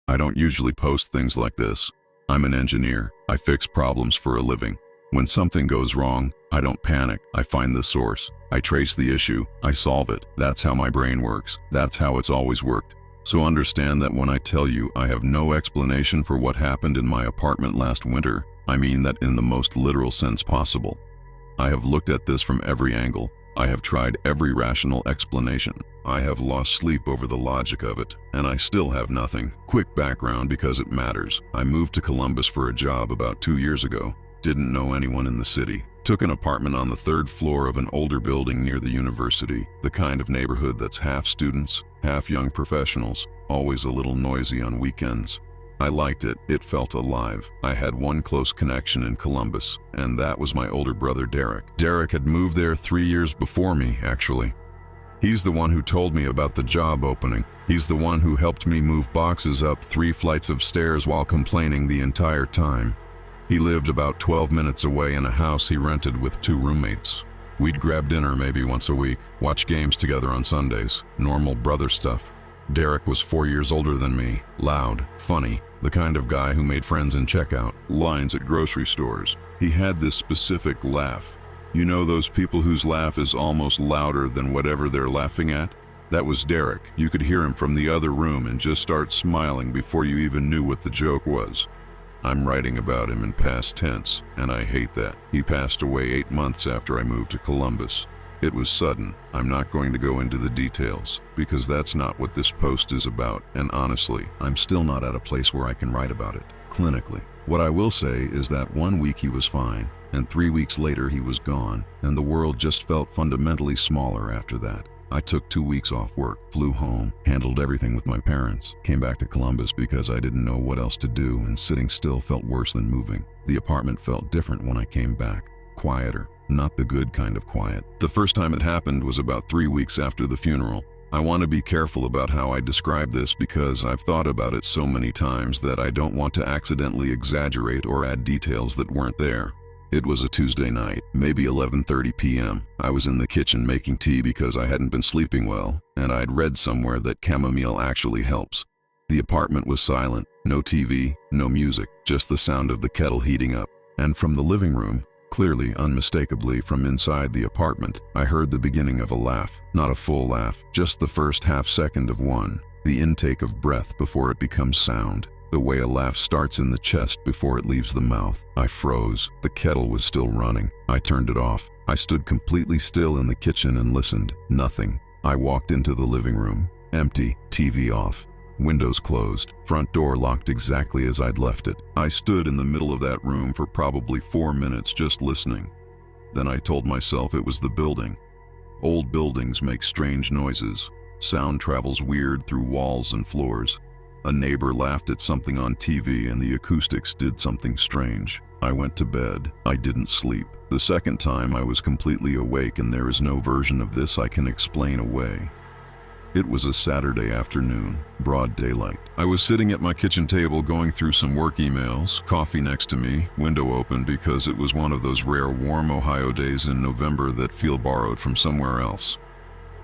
I don't usually post things like this. I'm an engineer. I fix problems for a living. When something goes wrong, I don't panic. I find the source. I trace the issue. I solve it. That's how my brain works. That's how it's always worked. So understand that when I tell you I have no explanation for what happened in my apartment last winter, I mean that in the most literal sense possible. I have looked at this from every angle. I have tried every rational explanation. I have lost sleep over the logic of it, and I still have nothing. Quick background because it matters. I moved to Columbus for a job about 2 years ago. Didn't know anyone in the city. Took an apartment on the 3rd floor of an older building near the university, the kind of neighborhood that's half students, half young professionals, always a little noisy on weekends. I liked it. It felt alive. I had one close connection in Columbus, and that was my older brother Derek. Derek had moved there 3 years before me, actually. He's the one who told me about the job opening. He's the one who helped me move boxes up 3 flights of stairs while complaining the entire time. He lived about 12 minutes away in a house he rented with 2 roommates. We'd grab dinner maybe once a week, watch games together on Sundays, normal brother stuff. Derek was 4 years older than me, loud, funny, the kind of guy who made friends in checkout lines at grocery stores. He had this specific laugh. You know those people whose laugh is almost louder than whatever they're laughing at? That was Derek. You could hear him from the other room and just start smiling before you even knew what the joke was. I'm writing about him in past tense, and I hate that. He passed away 8 months after I moved to Columbus. It was sudden. I'm not going to go into the details, because that's not what this post is about, and honestly, I'm still not at a place where I can write about it, clinically. What I will say is that 1 week he was fine, and 3 weeks later he was gone, and the world just felt fundamentally smaller after that. I took 2 weeks off work, flew home, handled everything with my parents, came back to Columbus because I didn't know what else to do, and sitting still felt worse than moving. The apartment felt different when I came back, quieter, not the good kind of quiet. The first time it happened was about 3 weeks after the funeral. I want to be careful about how I describe this because I've thought about it so many times that I don't want to accidentally exaggerate or add details that weren't there. It was a Tuesday night, maybe 11:30 p.m. I was in the kitchen making tea because I hadn't been sleeping well, and I'd read somewhere that chamomile actually helps. The apartment was silent, no TV, no music, just the sound of the kettle heating up. And from the living room, clearly, unmistakably from inside the apartment, I heard the beginning of a laugh. Not a full laugh, just the first half second of one, the intake of breath before it becomes sound. The way a laugh starts in the chest before it leaves the mouth. I froze. The kettle was still running. I turned it off. I stood completely still in the kitchen and listened. Nothing. I walked into the living room. Empty. TV off. Windows closed. Front door locked exactly as I'd left it. I stood in the middle of that room for probably 4 minutes just listening. Then I told myself it was the building. Old buildings make strange noises. Sound travels weird through walls and floors. A neighbor laughed at something on TV and the acoustics did something strange. I went to bed. I didn't sleep. The second time I was completely awake, and there is no version of this I can explain away. It was a Saturday afternoon, broad daylight. I was sitting at my kitchen table going through some work emails, coffee next to me, window open because it was one of those rare warm Ohio days in November that feel borrowed from somewhere else.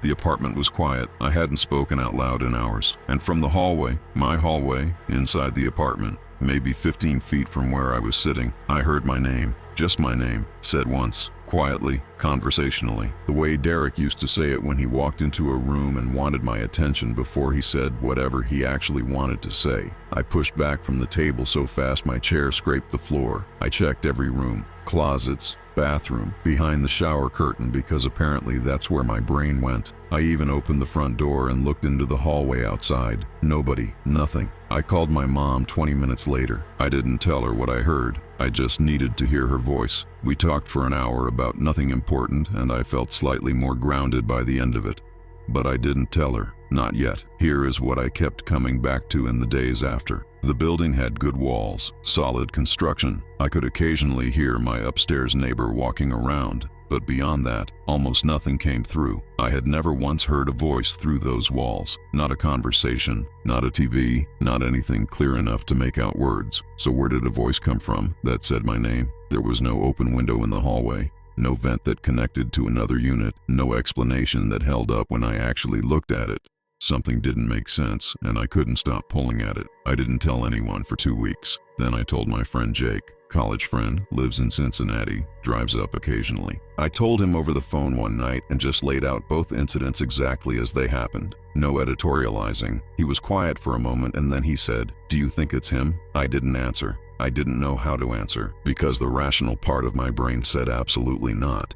The apartment was quiet. I hadn't spoken out loud in hours. And from the hallway, my hallway, inside the apartment, maybe 15 feet from where I was sitting, I heard my name, just my name, said once, quietly, conversationally, the way Derek used to say it when he walked into a room and wanted my attention before he said whatever he actually wanted to say. I pushed back from the table so fast my chair scraped the floor. I checked every room, closets, bathroom, behind the shower curtain because apparently that's where my brain went. I even opened the front door and looked into the hallway outside. Nobody, nothing. I called my mom 20 minutes later. I didn't tell her what I heard. I just needed to hear her voice. We talked for an hour about nothing important, and I felt slightly more grounded by the end of it. But I didn't tell her. Not yet. Here is what I kept coming back to in the days after. The building had good walls, solid construction. I could occasionally hear my upstairs neighbor walking around, but beyond that, almost nothing came through. I had never once heard a voice through those walls. Not a conversation, not a TV, not anything clear enough to make out words. So where did a voice come from that said my name? There was no open window in the hallway. No vent that connected to another unit, no explanation that held up when I actually looked at it. Something didn't make sense, and I couldn't stop pulling at it. I didn't tell anyone for 2 weeks. Then I told my friend Jake, college friend, lives in Cincinnati, drives up occasionally. I told him over the phone one night and just laid out both incidents exactly as they happened. No editorializing. He was quiet for a moment and then he said, "Do you think it's him?" I didn't answer. I didn't know how to answer, because the rational part of my brain said absolutely not.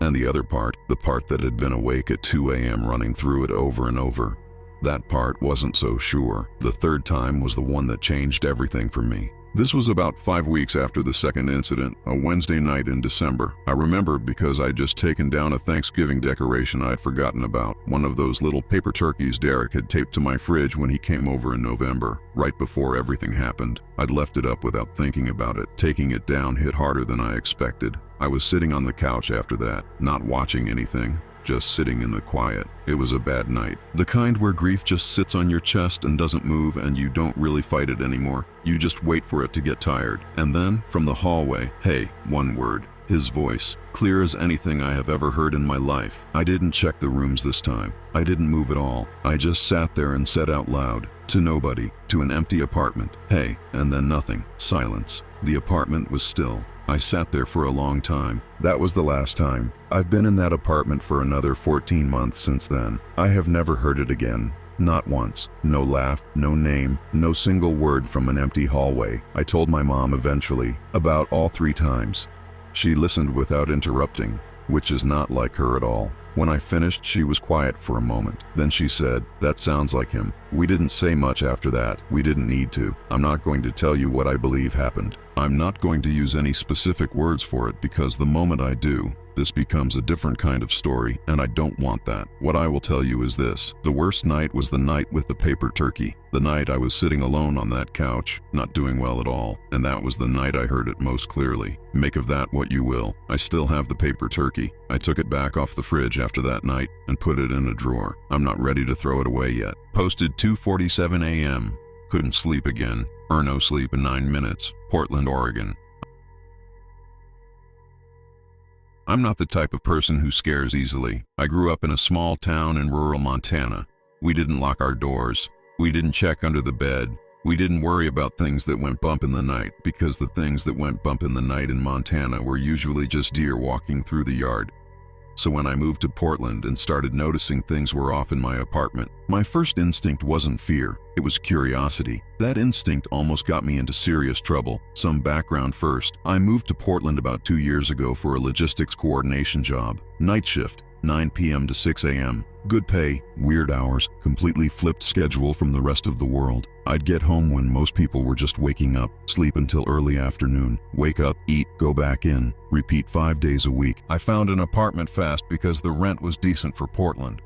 And the other part, the part that had been awake at 2 a.m. running through it over and over, that part wasn't so sure. The third time was the one that changed everything for me. This was about 5 weeks after the second incident, a Wednesday night in December. I remember because I'd just taken down a Thanksgiving decoration I'd forgotten about, one of those little paper turkeys Derek had taped to my fridge when he came over in November, right before everything happened. I'd left it up without thinking about it. Taking it down hit harder than I expected. I was sitting on the couch after that, not watching anything, just sitting in the quiet. It was a bad night. The kind where grief just sits on your chest and doesn't move and you don't really fight it anymore. You just wait for it to get tired. And then, from the hallway, "Hey," one word. His voice, clear as anything I have ever heard in my life. I didn't check the rooms this time. I didn't move at all. I just sat there and said out loud, to nobody, to an empty apartment, "Hey," and then nothing. Silence. The apartment was still. I sat there for a long time. That was the last time. I've been in that apartment for another 14 months since then. I have never heard it again. Not once. No laugh, no name, no single word from an empty hallway. I told my mom eventually, about all 3 times. She listened without interrupting, which is not like her at all. When I finished, she was quiet for a moment. Then she said, "That sounds like him." We didn't say much after that. We didn't need to. I'm not going to tell you what I believe happened. I'm not going to use any specific words for it because the moment I do, this becomes a different kind of story, and I don't want that. What I will tell you is this. The worst night was the night with the paper turkey. The night I was sitting alone on that couch, not doing well at all, and that was the night I heard it most clearly. Make of that what you will. I still have the paper turkey. I took it back off the fridge after that night and put it in a drawer. I'm not ready to throw it away yet. Posted 2:47 a.m. Couldn't sleep again. No sleep in 9 minutes. Portland, Oregon. I'm not the type of person who scares easily. I grew up in a small town in rural Montana. We didn't lock our doors. We didn't check under the bed. We didn't worry about things that went bump in the night, because the things that went bump in the night in Montana were usually just deer walking through the yard. So when I moved to Portland and started noticing things were off in my apartment, my first instinct wasn't fear, it was curiosity. That instinct almost got me into serious trouble. Some background first. I moved to Portland about 2 years ago for a logistics coordination job. Night shift, 9 p.m. to 6 a.m. Good pay, weird hours, completely flipped schedule from the rest of the world. I'd get home when most people were just waking up, sleep until early afternoon, wake up, eat, go back in, repeat 5 days a week. I found an apartment fast because the rent was decent for Portland.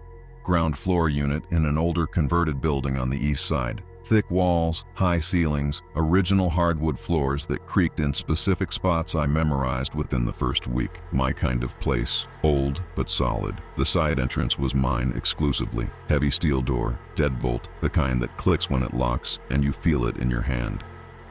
Ground floor unit in an older converted building on the east side. Thick walls, high ceilings, original hardwood floors that creaked in specific spots I memorized within the first week. My kind of place. Old, but solid. The side entrance was mine exclusively. Heavy steel door, deadbolt, the kind that clicks when it locks and you feel it in your hand.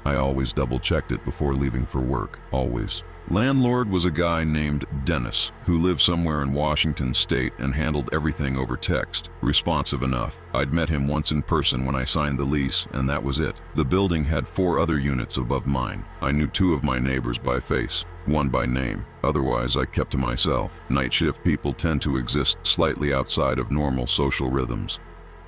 I always double-checked it before leaving for work. Always. Landlord was a guy named Dennis, who lived somewhere in Washington State and handled everything over text. Responsive enough. I'd met him once in person when I signed the lease, and that was it. The building had 4 other units above mine. I knew 2 of my neighbors by face, 1 by name. Otherwise, I kept to myself. Night shift people tend to exist slightly outside of normal social rhythms.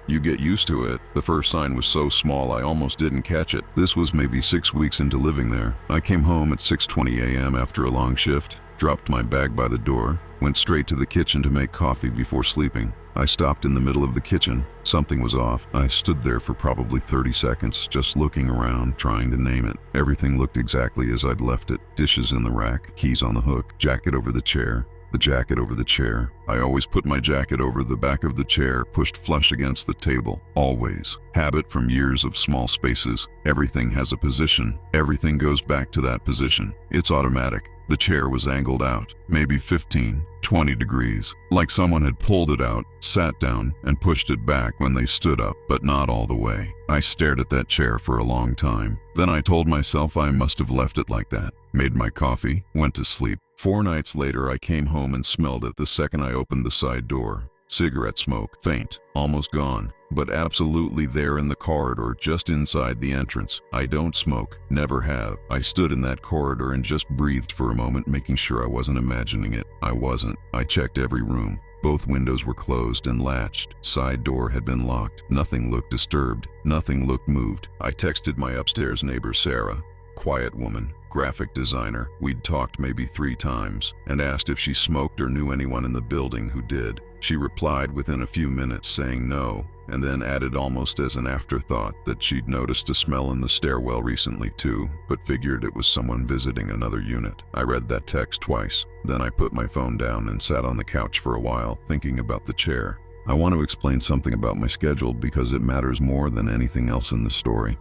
You get used to it. The first sign was so small I almost didn't catch it. This was maybe 6 weeks into living there. I came home at 6:20 a.m. after a long shift, dropped my bag by the door, went straight to the kitchen to make coffee before sleeping. I stopped in the middle of the kitchen. Something was off. I stood there for probably 30 seconds, just looking around, trying to name it. Everything looked exactly as I'd left it. Dishes in the rack, keys on the hook, jacket over the chair. The jacket over the chair. I always put my jacket over the back of the chair, pushed flush against the table. Always. Habit from years of small spaces. Everything has a position. Everything goes back to that position. It's automatic. The chair was angled out, maybe 15, 20 degrees, like someone had pulled it out, sat down, and pushed it back when they stood up, but not all the way. I stared at that chair for a long time. Then I told myself I must have left it like that. Made my coffee, went to sleep. 4 nights later, I came home and smelled it the second I opened the side door. Cigarette smoke, faint, almost gone, but absolutely there in the corridor just inside the entrance. I don't smoke, never have. I stood in that corridor and just breathed for a moment, making sure I wasn't imagining it. I wasn't. I checked every room. Both windows were closed and latched. Side door had been locked. Nothing looked disturbed. Nothing looked moved. I texted my upstairs neighbor Sarah, quiet woman, graphic designer. We'd talked maybe 3 times, and asked if she smoked or knew anyone in the building who did. She replied within a few minutes saying no, and then added almost as an afterthought that she'd noticed a smell in the stairwell recently too, but figured it was someone visiting another unit. I read that text twice. Then I put my phone down and sat on the couch for a while, thinking about the chair. I want to explain something about my schedule because it matters more than anything else in the story.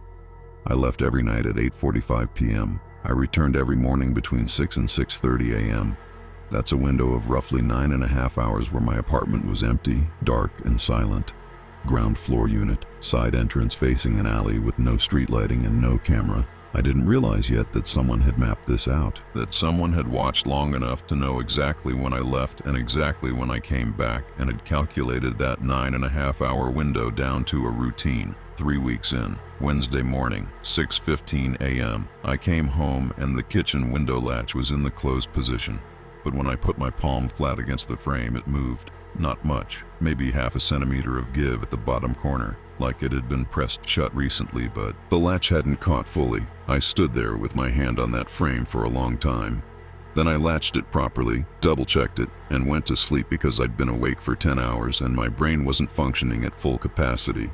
I left every night at 8:45 p.m. I returned every morning between 6 and 6:30 a.m. That's a window of roughly 9.5 hours where my apartment was empty, dark, and silent. Ground floor unit, side entrance facing an alley with no street lighting and no camera. I didn't realize yet that someone had mapped this out, that someone had watched long enough to know exactly when I left and exactly when I came back, and had calculated that 9.5-hour window down to a routine. 3 weeks in, Wednesday morning, 6:15 a.m. I came home and the kitchen window latch was in the closed position. But when I put my palm flat against the frame, it moved. Not much, maybe half a centimeter of give at the bottom corner, like it had been pressed shut recently, but the latch hadn't caught fully. I stood there with my hand on that frame for a long time. Then I latched it properly, double-checked it, and went to sleep because I'd been awake for 10 hours and my brain wasn't functioning at full capacity.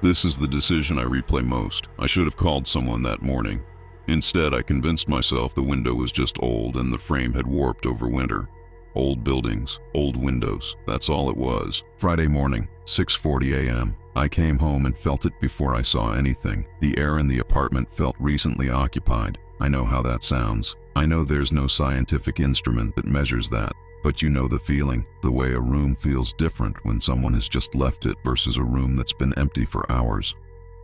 This is the decision I replay most. I should have called someone that morning. Instead, I convinced myself the window was just old and the frame had warped over winter. Old buildings, old windows, that's all it was. Friday morning, 6:40 a.m. I came home and felt it before I saw anything. The air in the apartment felt recently occupied. I know how that sounds. I know there's no scientific instrument that measures that. But you know the feeling, the way a room feels different when someone has just left it versus a room that's been empty for hours.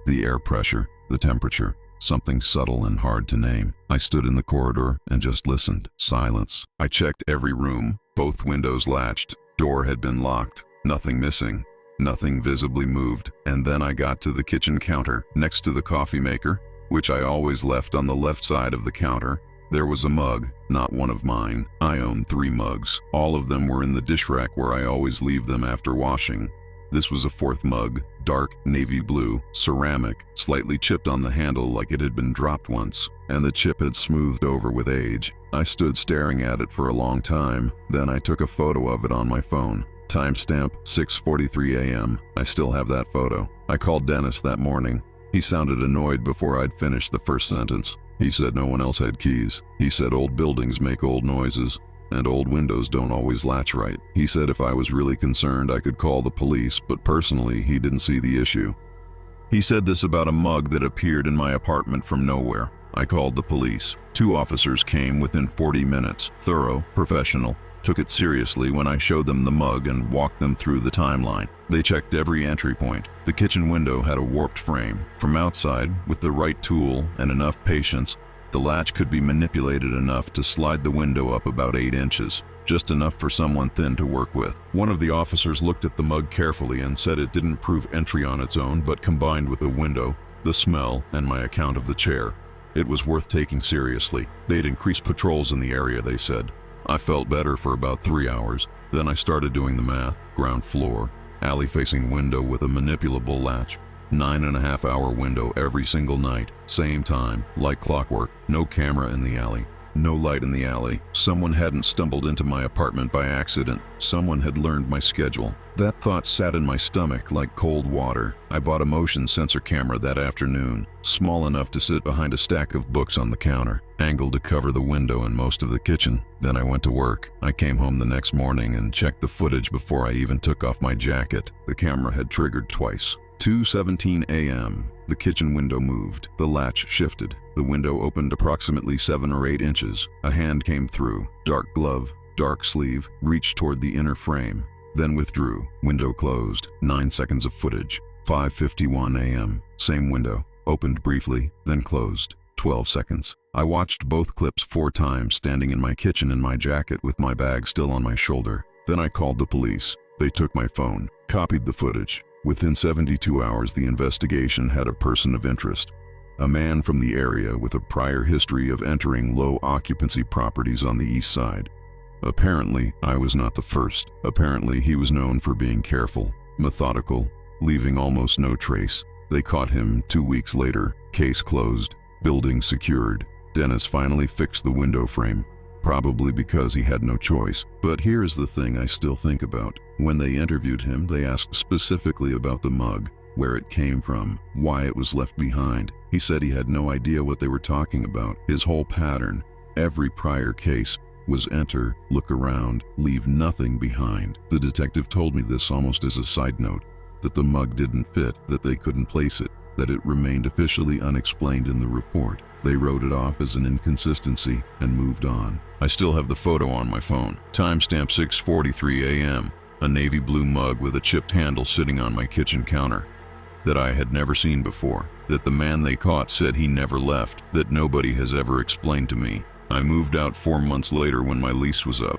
The air pressure, the temperature, something subtle and hard to name. I stood in the corridor and just listened. Silence. I checked every room. Both windows latched. Door had been locked. Nothing missing. Nothing visibly moved. And then I got to the kitchen counter, next to the coffee maker, which I always left on the left side of the counter. There was a mug, not one of mine. I own 3 mugs. All of them were in the dish rack where I always leave them after washing. This was a 4th mug, dark navy blue, ceramic, slightly chipped on the handle like it had been dropped once, and the chip had smoothed over with age. I stood staring at it for a long time, then I took a photo of it on my phone. Timestamp 6:43 a.m. I still have that photo. I called Dennis that morning. He sounded annoyed before I'd finished the first sentence. He said no one else had keys. He said old buildings make old noises, and old windows don't always latch right. He said if I was really concerned I could call the police, but personally he didn't see the issue. He said this about a mug that appeared in my apartment from nowhere. I called the police. 2 officers came within 40 minutes, thorough, professional. Took it seriously when I showed them the mug and walked them through the timeline. They checked every entry point. The kitchen window had a warped frame. From outside, with the right tool and enough patience, the latch could be manipulated enough to slide the window up about 8 inches, just enough for someone thin to work with. One of the officers looked at the mug carefully and said it didn't prove entry on its own, but combined with the window, the smell, and my account of the chair, it was worth taking seriously. They'd increased patrols in the area, they said. I felt better for about 3 hours. Then I started doing the math. Ground floor, alley-facing window with a manipulable latch. 9.5-hour window every single night. Same time, like clockwork. No camera in the alley. No light in the alley. Someone hadn't stumbled into my apartment by accident. Someone had learned my schedule. That thought sat in my stomach like cold water. I bought a motion sensor camera that afternoon, small enough to sit behind a stack of books on the counter, angled to cover the window and most of the kitchen. Then I went to work. I came home the next morning and checked the footage before I even took off my jacket. The camera had triggered twice. 2:17 a.m. The kitchen window moved. The latch shifted. The window opened approximately 7 or 8 inches. A hand came through. Dark glove, dark sleeve, reached toward the inner frame. Then withdrew. Window closed. 9 seconds of footage. 5:51 a.m. Same window. Opened briefly, then closed. 12 seconds. I watched both clips 4 times, standing in my kitchen in my jacket with my bag still on my shoulder. Then I called the police. They took my phone, copied the footage. Within 72 hours, the investigation had a person of interest. A man from the area with a prior history of entering low-occupancy properties on the east side. Apparently, I was not the first. Apparently, he was known for being careful, methodical, leaving almost no trace. They caught him 2 weeks later, case closed, building secured. Dennis finally fixed the window frame, probably because he had no choice. But here's the thing I still think about. When they interviewed him, they asked specifically about the mug, where it came from, why it was left behind. He said he had no idea what they were talking about. His whole pattern, every prior case, was enter, look around, leave nothing behind. The detective told me this almost as a side note, that the mug didn't fit, that they couldn't place it, that it remained officially unexplained in the report. They wrote it off as an inconsistency and moved on. I still have the photo on my phone. Timestamp 6:43 a.m. A navy blue mug with a chipped handle sitting on my kitchen counter that I had never seen before, that the man they caught said he never left, that nobody has ever explained to me. I moved out 4 months later when my lease was up.